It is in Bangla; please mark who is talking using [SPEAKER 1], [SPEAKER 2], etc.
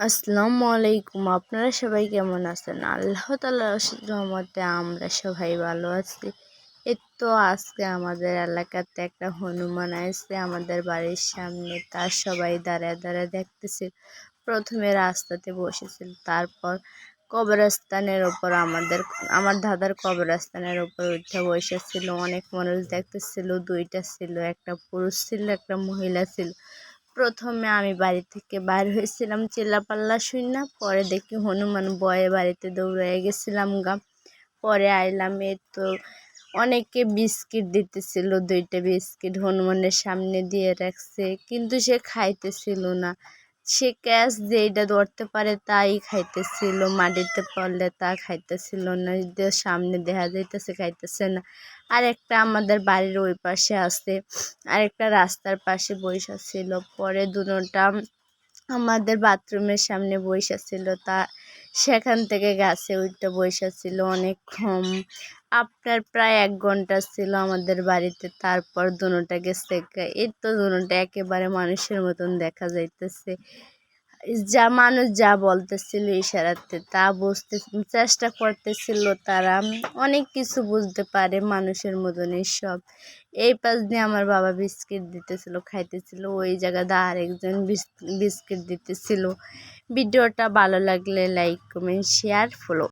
[SPEAKER 1] আসসালামু আলাইকুম। আপনারা সবাই কেমন আছেন? আল্লাহ তাআলার অশেষ রহমতে আমরা সবাই ভালো আছি। এই তো আজকে আমাদের এলাকাতে একটা হনুমান আসছে আমাদের বাড়ির সামনে। তার সবাই দাঁড়ায় দাঁড়ায় দেখতেছিল। প্রথমে রাস্তাতে বসেছিল, তারপর কবরস্থানের ওপর আমার দাদার কবরস্থানের ওপর উঠে বসেছিল। অনেক মানুষ দেখতেছিল, দুইটা ছিল, একটা পুরুষ ছিল, একটা মহিলা ছিল। প্রথমে আমি বাড়ি থেকে বাইর হয়েছিলাম চিল্লাপাল্লা শুইনা, পরে দেখি হনুমান ভয়ে বাড়িতে দৌড়ে গেছিলাম গা। পরে আইলাম, এই তো অনেকে বিস্কিট দিতেছিল, দুইটা বিস্কিট হনুমানের সামনে দিয়ে রাখছে, কিন্তু সে খাইতেছিল না। সে ক্যাচ যেইটা ধরতে পারে তাই খাইতেছিল, মাটিতে পড়লে তা খাইতেছিল না, সামনে দেখা যাইতেছে খাইতেছে না। আর একটা আমাদের বাড়ির ওই পাশে আছে, আরেকটা রাস্তার পাশে বইসা ছিল। পরে দুটোটা আমাদের বাথরুমের সামনে বইসা ছিল, তা সেখান থেকে গাছে উঠতে বইসা ছিল অনেকক্ষণ। আপনার প্রায় 1 ঘন্টা ছিল আমাদের বাড়িতে। তারপর দুটোটা গেছে। এই তো দুটোটা একেবারে মানুষের মতন দেখা যাইতেছে। মানুষ যা বলতেছিল ইশারাতে তা বুঝতে চেষ্টা করতেছিল। তারা অনেক কিছু বুঝতে পারে মানুষের মতনই সব। এই পাশ দিয়ে আমার বাবা বিস্কিট দিতেছিল, খাইতেছিল, ওই জায়গাতে আরেকজন বিস্কিট দিতেছিল। ভিডিওটা ভালো লাগলে লাইক, কমেন্ট, শেয়ার, ফলো।